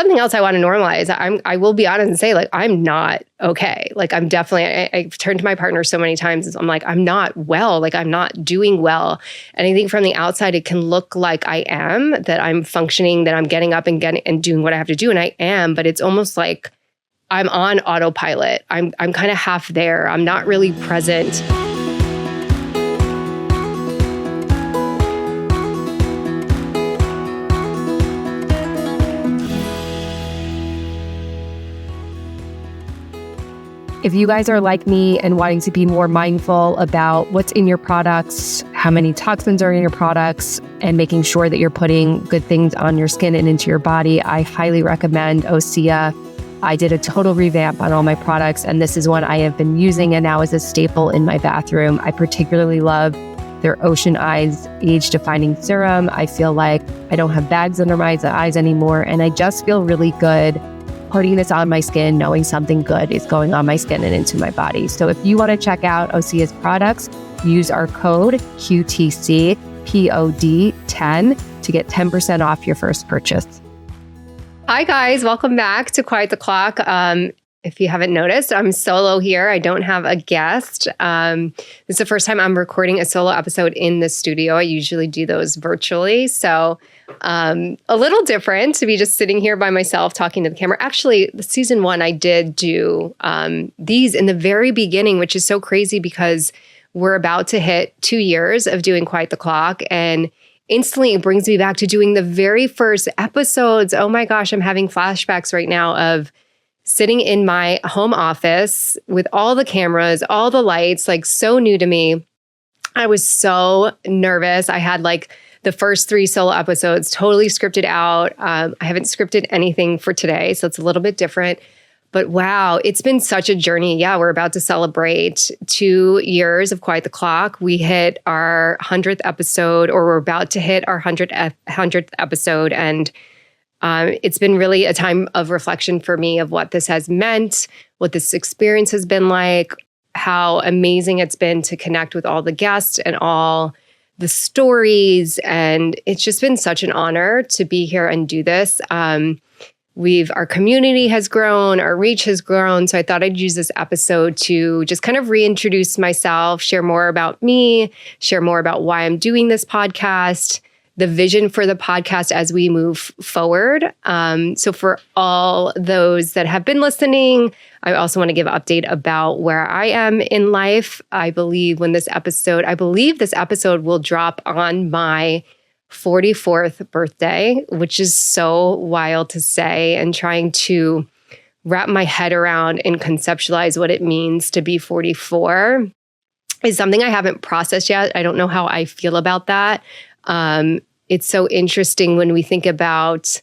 something else I want to normalize. I will be honest and say, like, I'm not okay. Like, I'm definitely, I've turned to my partner so many times. I'm like, I'm not well. Like, I'm not doing well. And I think from the outside, it can look like I am, that I'm functioning, that I'm getting up and doing what I have to do. And I am, but it's almost like I'm on autopilot. I'm kind of half there. I'm not really present. If you guys are like me and wanting to be more mindful about what's in your products, how many toxins are in your products, and making sure that you're putting good things on your skin and into your body, I highly recommend Osea. I did a total revamp on all my products, and this is one I have been using and now is a staple in my bathroom. I particularly love their Ocean Eyes Age Defining Serum. I feel like I don't have bags under my eyes anymore, and I just feel really good putting this on my skin, knowing something good is going on my skin and into my body. So if you want to check out Osea's products, use our code QTCPOD10 to get 10% off your first purchase. Hi guys, welcome back to Quiet the Clock. If you haven't noticed, I'm solo here. I don't have a guest. This is the first time I'm recording a solo episode in the studio. I usually do those virtually. So a little different to be just sitting here by myself talking to the camera. Actually, season 1, I did do these in the very beginning, which is so crazy because we're about to hit 2 years of doing Quiet the Clock. And instantly it brings me back to doing the very first episodes. Oh my gosh, I'm having flashbacks right now of sitting in my home office with all the cameras, all the lights, like so new to me. I was so nervous. I had like the first 3 solo episodes totally scripted out. I haven't scripted anything for today, so it's a little bit different. But wow, it's been such a journey. Yeah, we're about to celebrate 2 years of Quiet the Clock. We hit our 100th episode, or we're about to hit our 100th episode. And it's been really a time of reflection for me of what this has meant, what this experience has been like, how amazing it's been to connect with all the guests and all the stories. And it's just been such an honor to be here and do this. Our community has grown, our reach has grown. So I thought I'd use this episode to just kind of reintroduce myself, share more about me, share more about why I'm doing this podcast, the vision for the podcast as we move forward. So for all those that have been listening, I also want to give an update about where I am in life. I believe this episode will drop on my 44th birthday, which is so wild to say, and trying to wrap my head around and conceptualize what it means to be 44 is something I haven't processed yet. I don't know how I feel about that. It's so interesting when we think about,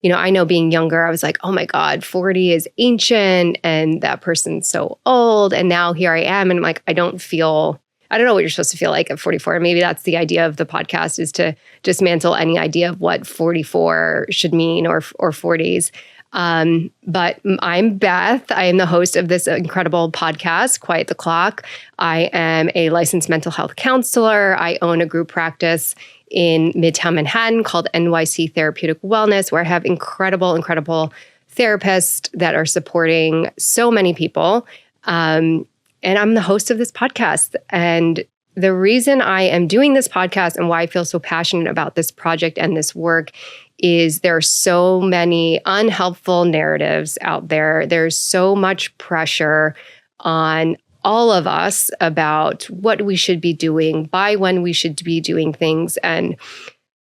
I know being younger, I was like, oh my God, 40 is ancient and that person's so old. And now here I am. And I'm like, I don't know what you're supposed to feel like at 44. Maybe that's the idea of the podcast, is to dismantle any idea of what 44 should mean or 40s. But I'm Beth. I am the host of this incredible podcast, Quiet the Clock. I am a licensed mental health counselor. I own a group practice in Midtown Manhattan called NYC Therapeutic Wellness, where I have incredible therapists that are supporting so many people. And I'm the host of this podcast. And the reason I am doing this podcast and why I feel so passionate about this project and this work is there are so many unhelpful narratives out there. There's so much pressure on all of us about what we should be doing, by when we should be doing things. And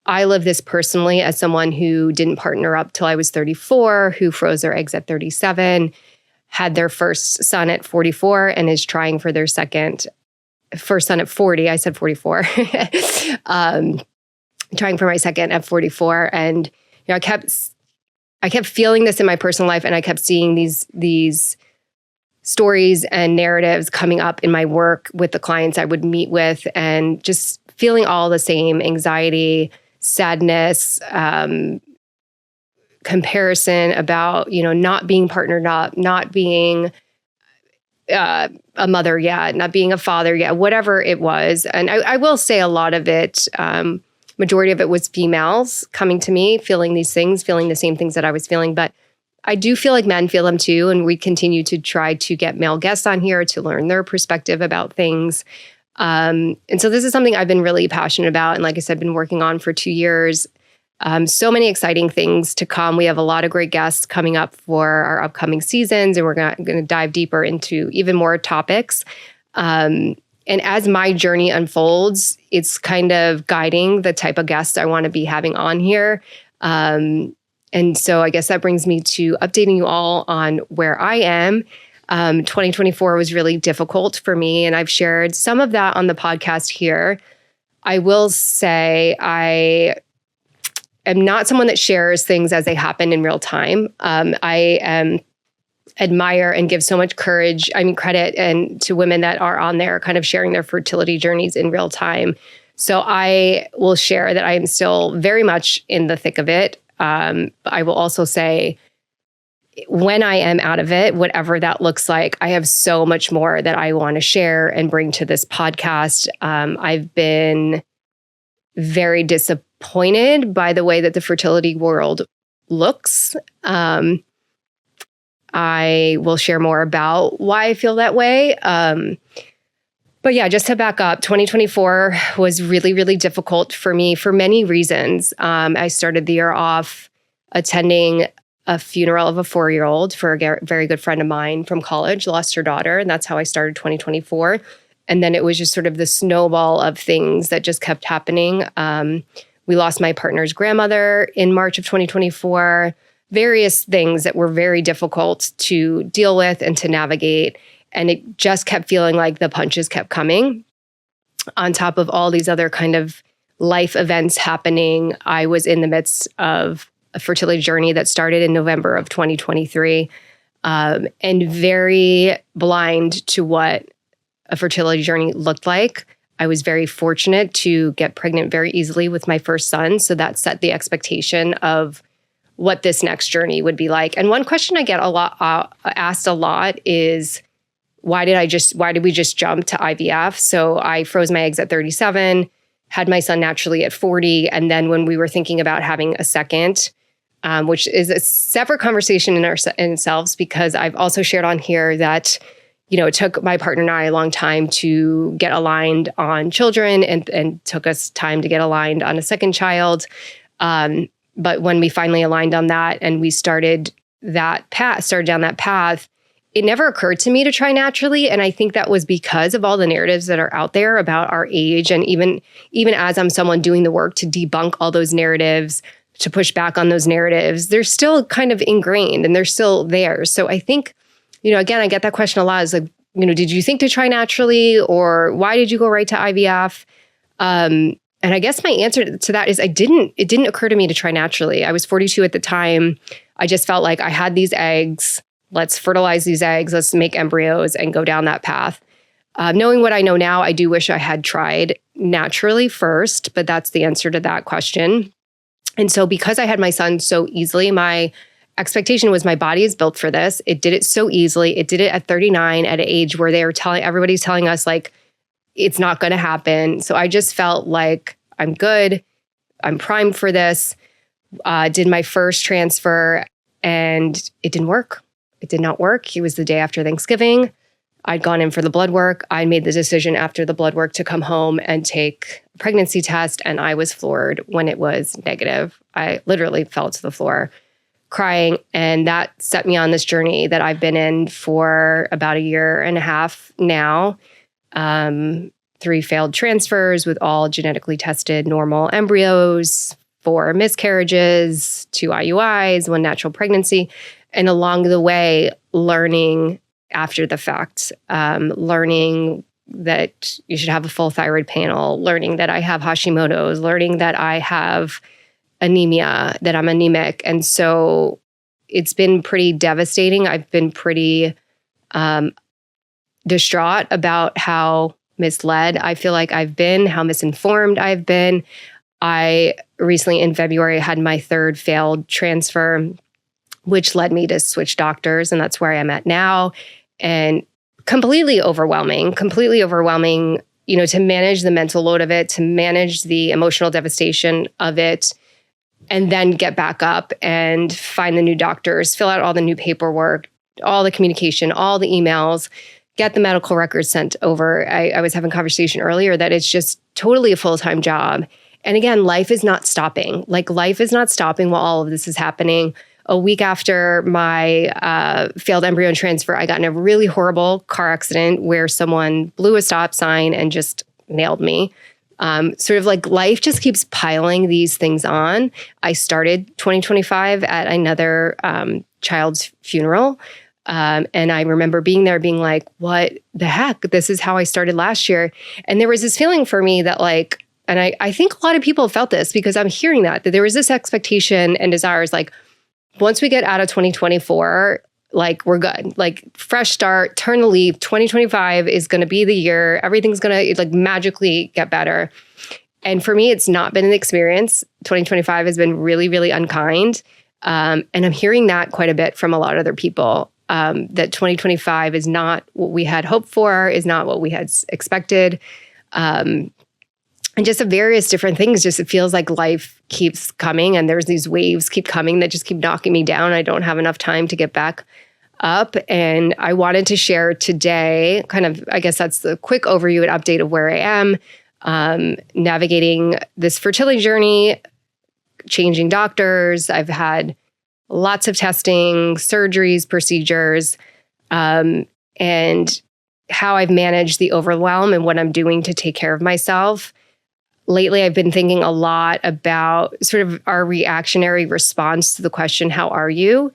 I live this personally as someone who didn't partner up till I was 34, who froze their eggs at 37, had their first son at 44, and is trying for their first son at 40. I said 44. Trying for my second at 44. And I kept feeling this in my personal life, and I kept seeing these stories and narratives coming up in my work with the clients I would meet with, and just feeling all the same anxiety, sadness, comparison about, not being partnered up, not being a mother yet, not being a father yet, whatever it was. And I will say a lot of it majority of it was females coming to me, feeling these things, feeling the same things that I was feeling. But I do feel like men feel them too. And we continue to try to get male guests on here to learn their perspective about things. And so this is something I've been really passionate about. And like I said, been working on for 2 years. So many exciting things to come. We have a lot of great guests coming up for our upcoming seasons, and we're going to dive deeper into even more topics. And as my journey unfolds, it's kind of guiding the type of guests I want to be having on here. And so I guess that brings me to updating you all on where I am. 2024 was really difficult for me, and I've shared some of that on the podcast here. I will say I am not someone that shares things as they happen in real time. I admire and give so much credit and to women that are on there kind of sharing their fertility journeys in real time. So I will share that I am still very much in the thick of it. I will also say when I am out of it, whatever that looks like, I have so much more that I want to share and bring to this podcast. I've been very disappointed by the way that the fertility world looks. I will share more about why I feel that way. But yeah, just to back up, 2024 was really, really difficult for me for many reasons. I started the year off attending a funeral of a 4-year-old for a very good friend of mine from college, lost her daughter, and that's how I started 2024. And then it was just sort of the snowball of things that just kept happening. We lost my partner's grandmother in March of 2024, various things that were very difficult to deal with and to navigate. And it just kept feeling like the punches kept coming. On top of all these other kind of life events happening, I was in the midst of a fertility journey that started in November of 2023, and very blind to what a fertility journey looked like. I was very fortunate to get pregnant very easily with my first son. So that set the expectation of what this next journey would be like. And one question I get asked a lot is, why did we just jump to IVF? So I froze my eggs at 37, had my son naturally at 40. And then when we were thinking about having a second, which is a separate conversation in itself, because I've also shared on here that, it took my partner and I a long time to get aligned on children and took us time to get aligned on a second child. But when we finally aligned on that and we started down that path, it never occurred to me to try naturally. And I think that was because of all the narratives that are out there about our age. And even as I'm someone doing the work to debunk all those narratives, to push back on those narratives, they're still kind of ingrained and they're still there. So I think, again, I get that question a lot. Is like, did you think to try naturally, or why did you go right to IVF? And I guess my answer to that is it didn't occur to me to try naturally. I was 42 at the time. I just felt like I had these eggs. Let's fertilize these eggs. Let's make embryos and go down that path. Knowing what I know now, I do wish I had tried naturally first, but that's the answer to that question. And so because I had my son so easily, my expectation was my body is built for this. It did it so easily. It did it at 39 at an age where everybody's telling us like, it's not going to happen. So I just felt like I'm good. I'm primed for this. Did my first transfer and it didn't work. It did not work. It was the day after Thanksgiving. I'd gone in for the blood work. I made the decision after the blood work to come home and take a pregnancy test, and I was floored when it was negative. I literally fell to the floor crying, and that set me on this journey that I've been in for about 1.5 years now. 3 failed transfers with all genetically tested normal embryos, 4 miscarriages, 2 IUIs, 1 natural pregnancy. And along the way, learning after the fact, learning that you should have a full thyroid panel, learning that I have Hashimoto's, learning that I have anemia, that I'm anemic. And so it's been pretty devastating. I've been pretty distraught about how misled I feel like I've been, how misinformed I've been. I recently in February had my 3rd failed transfer, which led me to switch doctors. And that's where I am at now. And completely overwhelming, to manage the mental load of it, to manage the emotional devastation of it, and then get back up and find the new doctors, fill out all the new paperwork, all the communication, all the emails, get the medical records sent over. I was having a conversation earlier that it's just totally a full-time job. And again, life is not stopping. Like life is not stopping while all of this is happening. A week after my failed embryo transfer, I got in a really horrible car accident where someone blew a stop sign and just nailed me. Sort of like life just keeps piling these things on. I started 2025 at another child's funeral. And I remember being there being like, what the heck? This is how I started last year. And there was this feeling for me that like, and I think a lot of people felt this because I'm hearing that there was this expectation and desires like, once we get out of 2024, like we're good, like fresh start, turn the leaf, 2025 is going to be the year. Everything's going to like magically get better. And for me, it's not been an experience. 2025 has been really, really unkind. And I'm hearing that quite a bit from a lot of other people, that 2025 is not what we had hoped for, is not what we had expected. And just various different things. Just it feels like life keeps coming and there's these waves keep coming that just keep knocking me down. I don't have enough time to get back up. And I wanted to share today, kind of, I guess that's the quick overview and update of where I am, navigating this fertility journey, changing doctors. I've had lots of testing, surgeries, procedures, and how I've managed the overwhelm and what I'm doing to take care of myself. Lately, I've been thinking a lot about sort of our reactionary response to the question, how are you?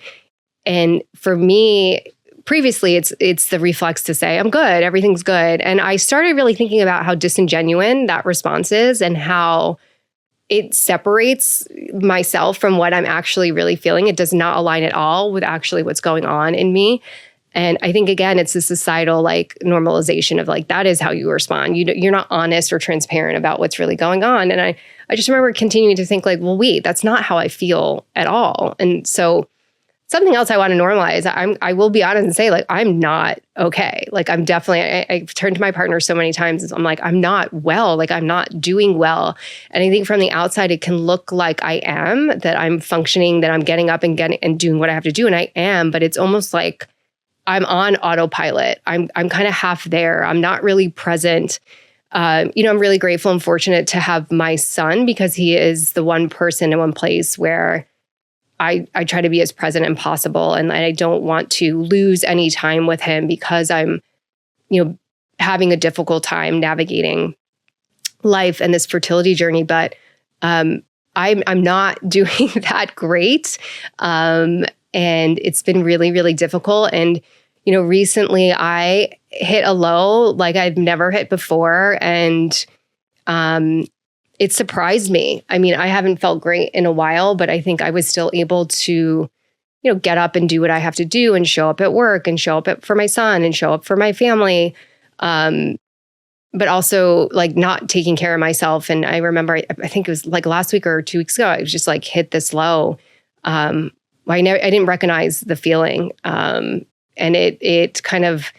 And for me, previously, it's the reflex to say, I'm good, everything's good. And I started really thinking about how disingenuous that response is and how it separates myself from what I'm actually really feeling. It does not align at all with actually what's going on in me. And I think, again, it's a societal like normalization of like, that is how you respond. You're not honest or transparent about what's really going on. And I just remember continuing to think like, well, wait, that's not how I feel at all. And so something else I want to normalize, I will be honest and say like, I'm not okay. Like I'm definitely, I've turned to my partner so many times. I'm like, I'm not well, like I'm not doing well. And I think from the outside, it can look like I am, that I'm functioning, that I'm getting up and doing what I have to do. And I am, but it's almost like I'm on autopilot. I'm kind of half there. I'm not really present. I'm really grateful and fortunate to have my son because he is the one person in one place where I try to be as present as possible. And I don't want to lose any time with him because I'm, having a difficult time navigating life and this fertility journey. But I'm not doing that great. And it's been really, really difficult. And, recently I hit a low like I've never hit before. And it surprised me. I mean, I haven't felt great in a while, but I think I was still able to, get up and do what I have to do and show up at work and show up for my son and show up for my family. But also like not taking care of myself. And I remember, I think it was like last week or 2 weeks ago, I was just like hit this low. I didn't recognize the feeling. And it kind of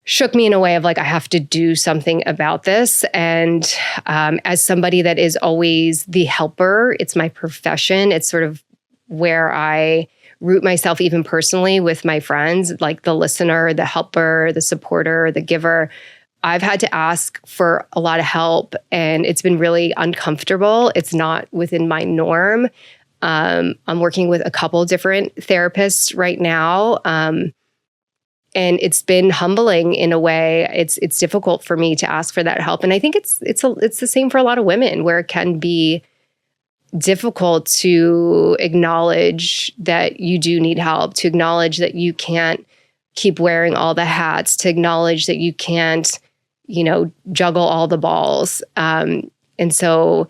shook me in a way of like, I have to do something about this. And as somebody that is always the helper, it's my profession. It's sort of where I root myself even personally with my friends, like the listener, the helper, the supporter, the giver. I've had to ask for a lot of help and it's been really uncomfortable. It's not within my norm. I'm working with a couple different therapists right now. And it's been humbling in a way. It's difficult for me to ask for that help. And I think it's the same for a lot of women where it can be difficult to acknowledge that you do need help, to acknowledge that you can't keep wearing all the hats, to acknowledge that you can't, juggle all the balls. And so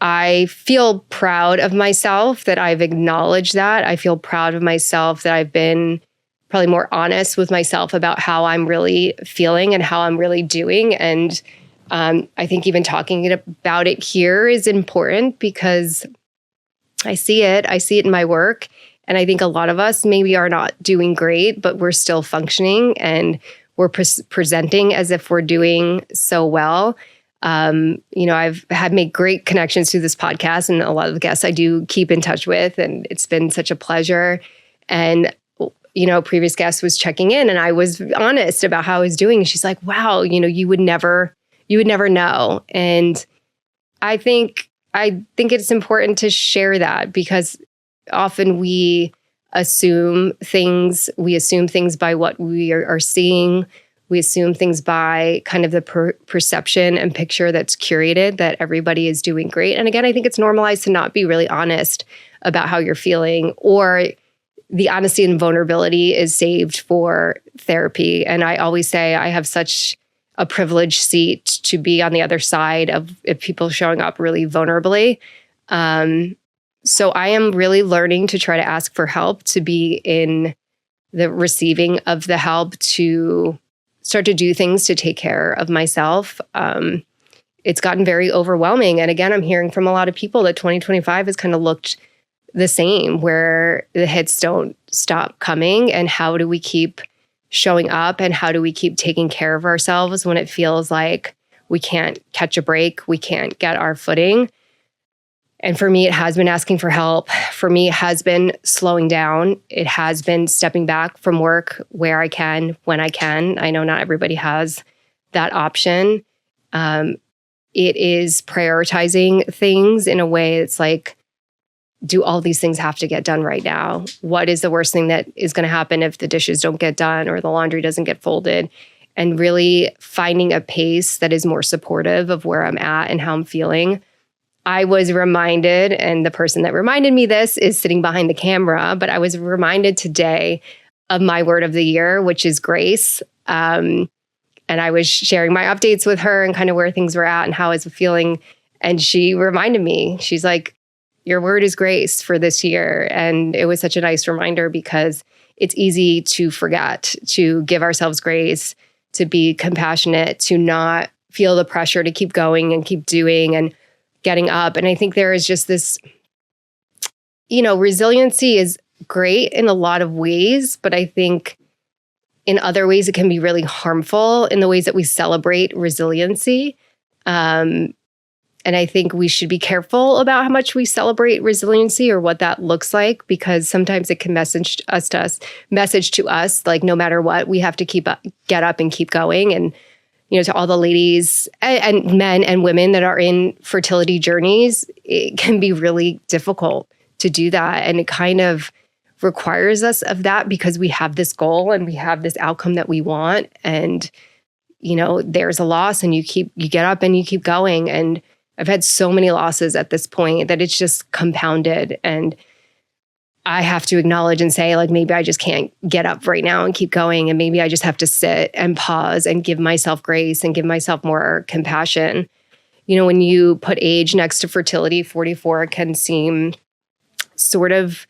I feel proud of myself that I've acknowledged that. I feel proud of myself that I've been probably more honest with myself about how I'm really feeling and how I'm really doing. And I think even talking about it here is important because I see it in my work. And I think a lot of us maybe are not doing great, but we're still functioning and we're presenting as if we're doing so well. I've had made great connections through this podcast, and a lot of the guests I do keep in touch with, and it's been such a pleasure. And, previous guest was checking in, and I was honest about how I was doing. She's like, wow, you would never know. And I think it's important to share that, because often we assume things by what we are seeing. We assume things by kind of the perception and picture that's curated, that everybody is doing great. And again, I think it's normalized to not be really honest about how you're feeling, or the honesty and vulnerability is saved for therapy. And I always say I have such a privileged seat to be on the other side of people showing up really vulnerably. So I am really learning to try to ask for help, to be in the receiving of the help, to start to do things to take care of myself. It's gotten very overwhelming. And again, I'm hearing from a lot of people that 2025 has kind of looked the same, where the hits don't stop coming. And how do we keep showing up, and how do we keep taking care of ourselves when it feels like we can't catch a break, we can't get our footing? And for me, it has been asking for help. For me, it has been slowing down. It has been stepping back from work where I can, when I can. I know not everybody has that option. It is prioritizing things in a way that's like, do all these things have to get done right now? What is the worst thing that is going to happen if the dishes don't get done or the laundry doesn't get folded? And really finding a pace that is more supportive of where I'm at and how I'm feeling. I was reminded, and the person that reminded me this is sitting behind the camera, but I was reminded today of my word of the year, which is grace. And I was sharing my updates with her and kind of where things were at and how I was feeling. And she reminded me, she's like, your word is grace for this year. And it was such a nice reminder, because it's easy to forget to give ourselves grace, to be compassionate, to not feel the pressure to keep going and keep doing and getting up. And I think there is just this, resiliency is great in a lot of ways, but I think in other ways it can be really harmful in the ways that we celebrate resiliency. And I think we should be careful about how much we celebrate resiliency or what that looks like, because sometimes it can message to us, like, no matter what, we have to get up and keep going. And to all the ladies and men and women that are in fertility journeys, it can be really difficult to do that. And it kind of requires us of that, because we have this goal and we have this outcome that we want. And, there's a loss, and you get up and you keep going. And I've had so many losses at this point that it's just compounded. And I have to acknowledge and say, like, maybe I just can't get up right now and keep going. And maybe I just have to sit and pause and give myself grace and give myself more compassion. When you put age next to fertility, 44 can seem sort of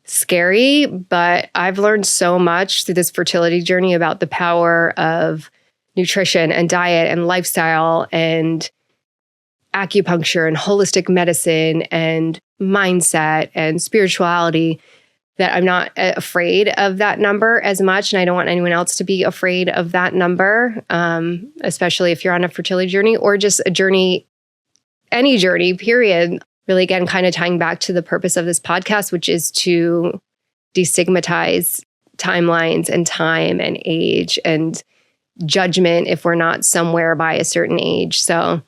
scary, but I've learned so much through this fertility journey about the power of nutrition and diet and lifestyle and acupuncture and holistic medicine and mindset and spirituality, that I'm not afraid of that number as much. And I don't want anyone else to be afraid of that number, especially if you're on a fertility journey or just a journey, any journey, period. Really, again, kind of tying back to the purpose of this podcast, which is to destigmatize timelines and time and age and judgment if we're not somewhere by a certain age. So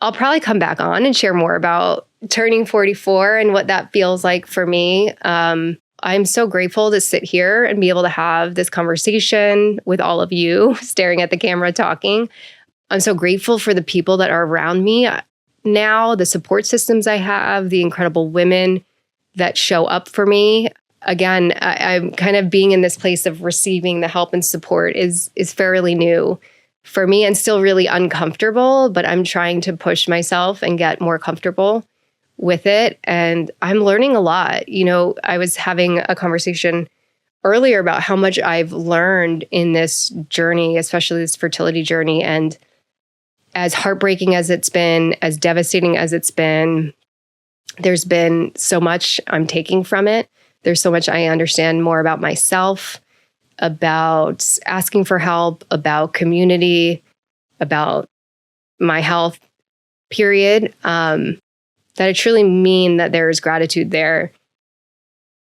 I'll probably come back on and share more about turning 44 and what that feels like for me. I'm so grateful to sit here and be able to have this conversation with all of you, staring at the camera, talking. I'm so grateful for the people that are around me now, the support systems I have, the incredible women that show up for me. Again, I'm kind of being in this place of receiving the help and support is fairly new for me and still really uncomfortable, but I'm trying to push myself and get more comfortable with it. And I'm learning a lot. I was having a conversation earlier about how much I've learned in this journey, especially this fertility journey. And as heartbreaking as it's been, as devastating as it's been, there's been so much I'm taking from it. There's so much I understand more about myself, about asking for help, about community, about my health, period. That I truly mean that there is gratitude there,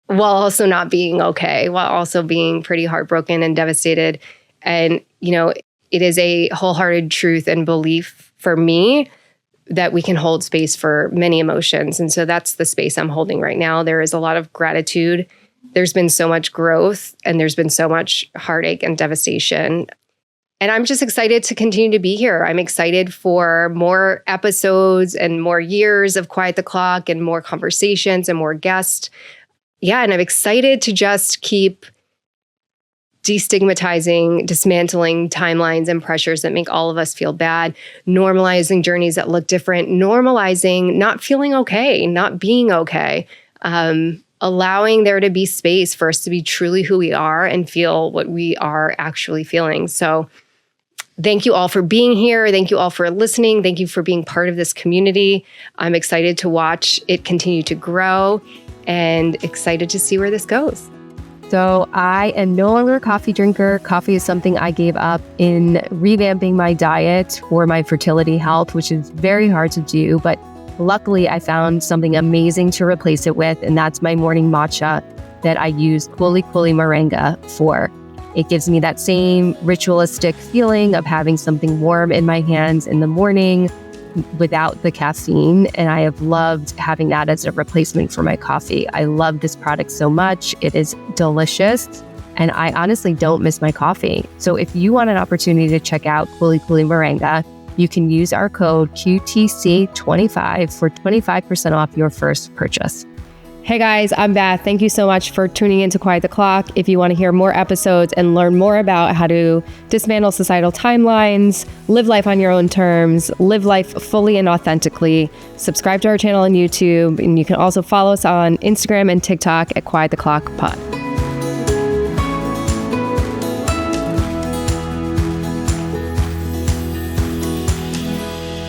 while also not being okay, while also being pretty heartbroken and devastated. And, it is a wholehearted truth and belief for me that we can hold space for many emotions. And so that's the space I'm holding right now. There is a lot of gratitude. There's been so much growth, and there's been so much heartache and devastation. And I'm just excited to continue to be here. I'm excited for more episodes and more years of Quiet the Clock and more conversations and more guests. Yeah, and I'm excited to just keep destigmatizing, dismantling timelines and pressures that make all of us feel bad, normalizing journeys that look different, normalizing not feeling okay, not being okay, allowing there to be space for us to be truly who we are and feel what we are actually feeling. So thank you all for being here. Thank you all for listening. Thank you for being part of this community. I'm excited to watch it continue to grow and excited to see where this goes. So I am no longer a coffee drinker. Coffee is something I gave up in revamping my diet for my fertility health, which is very hard to do. But luckily, I found something amazing to replace it with, and that's my morning matcha that I use Kuli Moringa for. It gives me that same ritualistic feeling of having something warm in my hands in the morning without the caffeine. And I have loved having that as a replacement for my coffee. I love this product so much. It is delicious. And I honestly don't miss my coffee. So if you want an opportunity to check out Kuli Moringa, you can use our code QTC25 for 25% off your first purchase. Hey guys, I'm Beth. Thank you so much for tuning in to Quiet the Clock. If you want to hear more episodes and learn more about how to dismantle societal timelines, live life on your own terms, live life fully and authentically, subscribe to our channel on YouTube, and you can also follow us on Instagram and TikTok at Quiet the Clock Pod.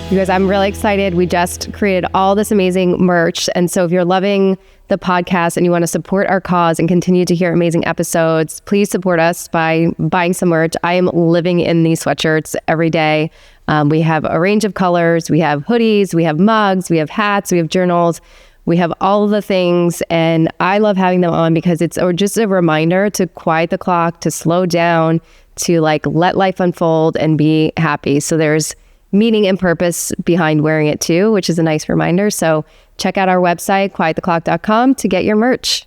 You guys, I'm really excited. We just created all this amazing merch. And so if you're loving the podcast and you want to support our cause and continue to hear amazing episodes, please support us by buying some merch. I am living in these sweatshirts every day. We have a range of colors. We have hoodies, we have mugs, we have hats, we have journals. We have all of the things, and I love having them on because it's just a reminder to quiet the clock, to slow down, to let life unfold and be happy. So there's meaning and purpose behind wearing it too, which is a nice reminder. So check out our website, quiettheclock.com, to get your merch.